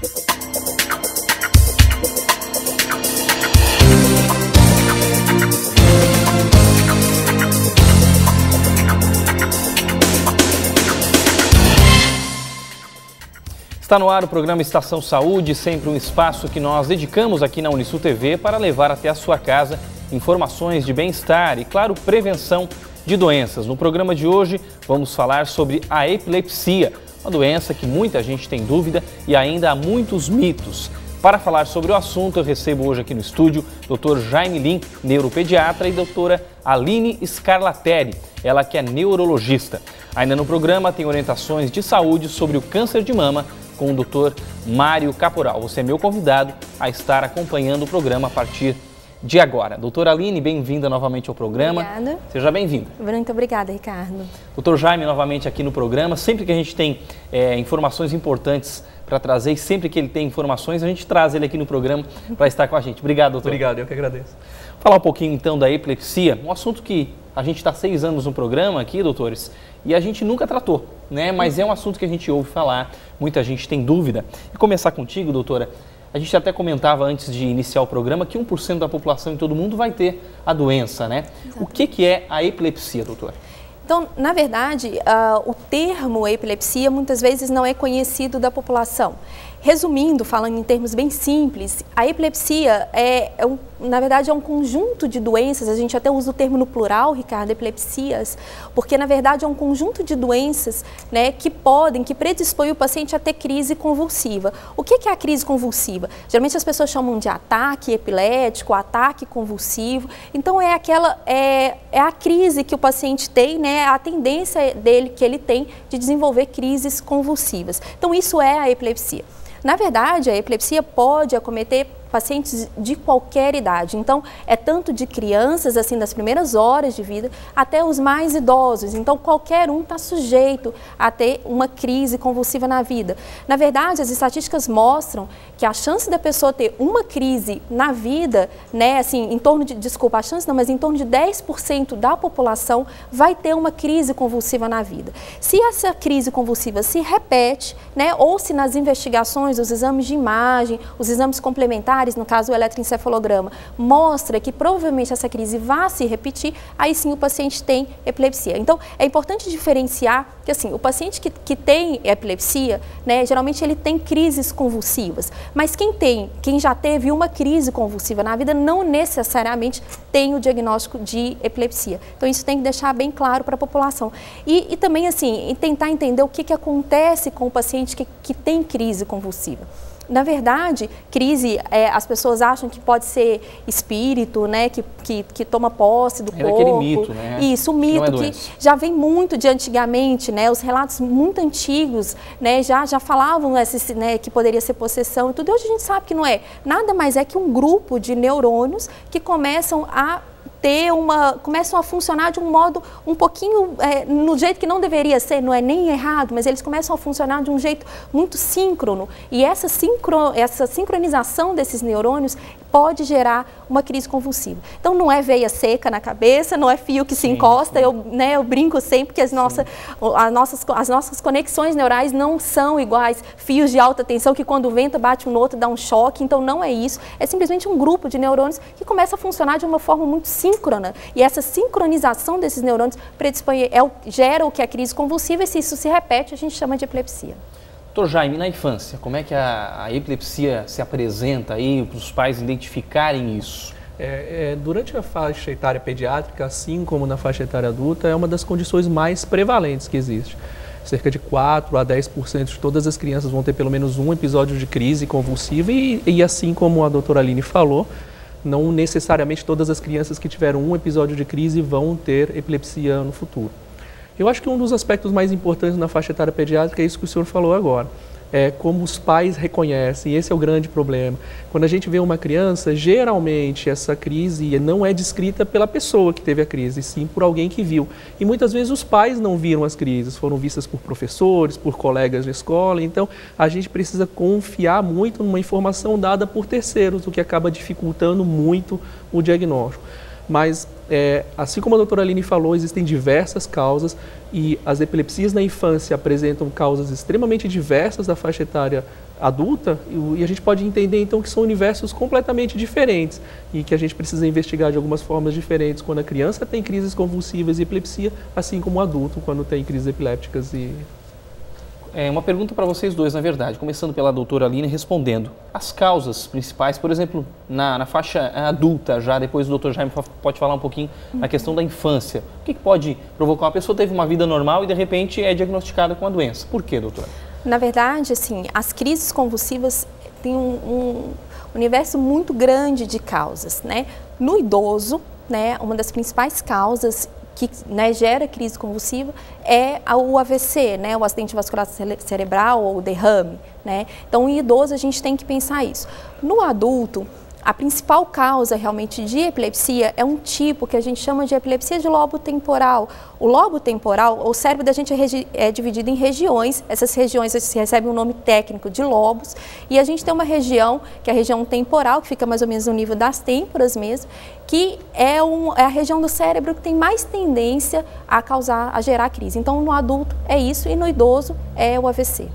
Está no ar o programa Estação Saúde, sempre um espaço que nós dedicamos aqui na Unisul TV para levar até a sua casa informações de bem-estar e, claro, prevenção de doenças. No programa de hoje vamos falar sobre a epilepsia, uma doença que muita gente tem dúvida e ainda há muitos mitos. Para falar sobre o assunto, eu recebo hoje aqui no estúdio Dr. Jaime Lim, neuropediatra, e doutora Aline Scarlateri, ela que é neurologista. Ainda no programa tem orientações de saúde sobre o câncer de mama com o Dr. Mário Caporal. Você é meu convidado a estar acompanhando o programa a partir de agora. Doutora Aline, bem-vinda novamente ao programa. Obrigada. Seja bem-vinda. Muito obrigada, Ricardo. Doutor Jaime, novamente aqui no programa. Sempre que a gente tem informações importantes para trazer, e sempre que ele tem informações, a gente traz ele aqui no programa para estar com a gente. Obrigado, doutor. Obrigado, eu que agradeço. Falar um pouquinho então da epilepsia, um assunto que a gente está há 6 anos no programa aqui, doutores, e a gente nunca tratou, né? Mas é um assunto que a gente ouve falar, muita gente tem dúvida. E começar contigo, doutora, a gente até comentava antes de iniciar o programa que 1% da população em todo mundo vai ter a doença, né? Exatamente. O que é a epilepsia, doutora? Então, na verdade, o termo epilepsia muitas vezes não é conhecido da população. Resumindo, falando em termos bem simples, a epilepsia na verdade é um conjunto de doenças, a gente até usa o termo no plural, Ricardo, epilepsias, porque na verdade é um conjunto de doenças, né, que predispõem o paciente a ter crise convulsiva. O que é a crise convulsiva? Geralmente as pessoas chamam de ataque epilético, ataque convulsivo. Então é a crise que o paciente tem, né, a tendência que ele tem de desenvolver crises convulsivas. Então isso é a epilepsia. Na verdade, a epilepsia pode acometer pacientes de qualquer idade. Então, é tanto de crianças, assim, das primeiras horas de vida, até os mais idosos. Então, qualquer um está sujeito a ter uma crise convulsiva na vida. Na verdade, as estatísticas mostram que a chance da pessoa ter uma crise na vida, né, assim, em torno de 10% da população vai ter uma crise convulsiva na vida. Se essa crise convulsiva se repete, né, ou se nas investigações, os exames de imagem, os exames complementares, no caso o eletroencefalograma, mostra que provavelmente essa crise vai se repetir, aí sim o paciente tem epilepsia. Então, é importante diferenciar que assim, o paciente que tem epilepsia, né, geralmente ele tem crises convulsivas, mas quem já teve uma crise convulsiva na vida não necessariamente tem o diagnóstico de epilepsia. Então, isso tem que deixar bem claro para a população. E também, assim, tentar entender o que acontece com o paciente que tem crise convulsiva. Na verdade, crise, as pessoas acham que pode ser espírito, né, que toma posse do corpo. É aquele mito, né? Isso, o mito que já vem muito de antigamente, né, os relatos muito antigos, né, já falavam né, que poderia ser possessão e tudo. E hoje a gente sabe que não é. Nada mais é que um grupo de neurônios que começam a funcionar de um modo um pouquinho, no jeito que não deveria ser, não é nem errado, mas eles começam a funcionar de um jeito muito síncrono. E essa sincronização desses neurônios pode gerar uma crise convulsiva. Então, não é veia seca na cabeça, não é fio que se encosta. Eu brinco sempre que as nossas conexões neurais não são iguais fios de alta tensão que quando o vento bate um no outro dá um choque. Então, não é isso. É simplesmente um grupo de neurônios que começa a funcionar de uma forma muito síncrona. E essa sincronização desses neurônios gera o que é crise convulsiva, e se isso se repete, a gente chama de epilepsia. Doutor Jaime, na infância, como é que a epilepsia se apresenta aí para os pais identificarem isso? Durante a faixa etária pediátrica, assim como na faixa etária adulta, é uma das condições mais prevalentes que existe. Cerca de 4 a 10% de todas as crianças vão ter pelo menos um episódio de crise convulsiva e assim como a doutora Aline falou, não necessariamente todas as crianças que tiveram um episódio de crise vão ter epilepsia no futuro. Eu acho que um dos aspectos mais importantes na faixa etária pediátrica é isso que o senhor falou agora. É como os pais reconhecem, esse é o grande problema. Quando a gente vê uma criança, geralmente essa crise não é descrita pela pessoa que teve a crise, sim por alguém que viu. E muitas vezes os pais não viram as crises, foram vistas por professores, por colegas de escola. Então, a gente precisa confiar muito numa informação dada por terceiros, o que acaba dificultando muito o diagnóstico. Mas, assim como a doutora Aline falou, existem diversas causas e as epilepsias na infância apresentam causas extremamente diversas da faixa etária adulta, e a gente pode entender então que são universos completamente diferentes e que a gente precisa investigar de algumas formas diferentes quando a criança tem crises convulsivas e epilepsia, assim como o adulto quando tem crises epilépticas. Uma pergunta para vocês dois, na verdade, começando pela doutora Aline, respondendo. As causas principais, por exemplo, na faixa adulta, já depois o doutor Jaime pode falar um pouquinho na questão da infância. O que pode provocar? Uma pessoa teve uma vida normal e de repente é diagnosticada com a doença. Por quê, doutora? Na verdade, assim, as crises convulsivas têm um universo muito grande de causas, né? No idoso, né, uma das principais causas que, né, gera crise convulsiva é o AVC, né, o acidente vascular cerebral ou o derrame, né? Então, em idoso a gente tem que pensar isso. No adulto, a principal causa realmente de epilepsia é um tipo que a gente chama de epilepsia de lobo temporal. O lobo temporal, o cérebro da gente é dividido em regiões, essas regiões recebem um nome técnico de lobos, e a gente tem uma região, que é a região temporal, que fica mais ou menos no nível das têmporas mesmo, que é a região do cérebro que tem mais tendência a gerar crise. Então, no adulto é isso e no idoso é o AVC.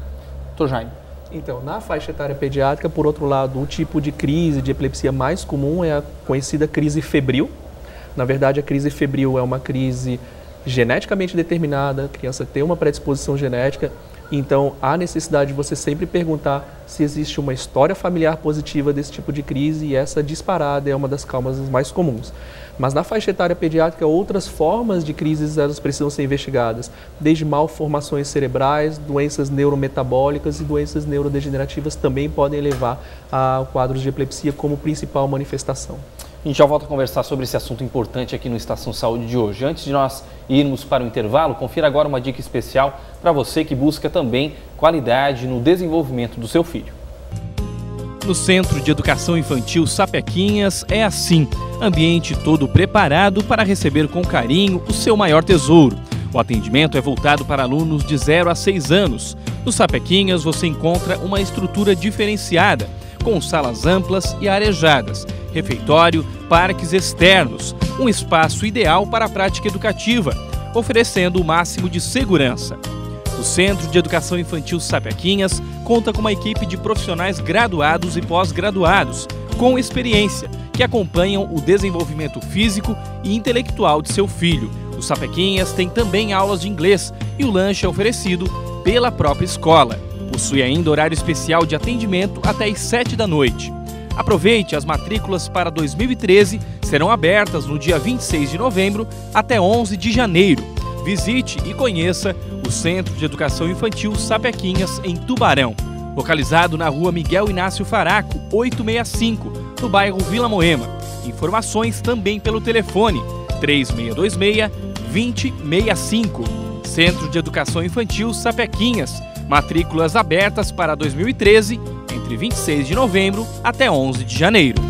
Doutor Jaime. Então, na faixa etária pediátrica, por outro lado, o tipo de crise de epilepsia mais comum é a conhecida crise febril. Na verdade, a crise febril é uma crise geneticamente determinada, a criança tem uma predisposição genética, então há necessidade de você sempre perguntar se existe uma história familiar positiva desse tipo de crise, e essa disparada é uma das causas mais comuns. Mas na faixa etária pediátrica, outras formas de crises elas precisam ser investigadas, desde malformações cerebrais, doenças neurometabólicas e doenças neurodegenerativas também podem levar a quadros de epilepsia como principal manifestação. A gente já volta a conversar sobre esse assunto importante aqui no Estação Saúde de hoje. Antes de nós irmos para o intervalo, confira agora uma dica especial para você que busca também qualidade no desenvolvimento do seu filho. No Centro de Educação Infantil Sapequinhas é assim, ambiente todo preparado para receber com carinho o seu maior tesouro. O atendimento é voltado para alunos de 0 a 6 anos. No Sapequinhas você encontra uma estrutura diferenciada, com salas amplas e arejadas, refeitório, parques externos, um espaço ideal para a prática educativa, oferecendo o máximo de segurança. O Centro de Educação Infantil Sapequinhas conta com uma equipe de profissionais graduados e pós-graduados, com experiência, que acompanham o desenvolvimento físico e intelectual de seu filho. O Sapequinhas tem também aulas de inglês e o lanche é oferecido pela própria escola. Possui ainda horário especial de atendimento até às 7 da noite. Aproveite, as matrículas para 2013 serão abertas no dia 26 de novembro até 11 de janeiro. Visite e conheça o Centro de Educação Infantil Sapequinhas, em Tubarão, localizado na rua Miguel Inácio Faraco, 865, no bairro Vila Moema. Informações também pelo telefone 3626-2065. Centro de Educação Infantil Sapequinhas, matrículas abertas para 2013, entre 26 de novembro até 11 de janeiro.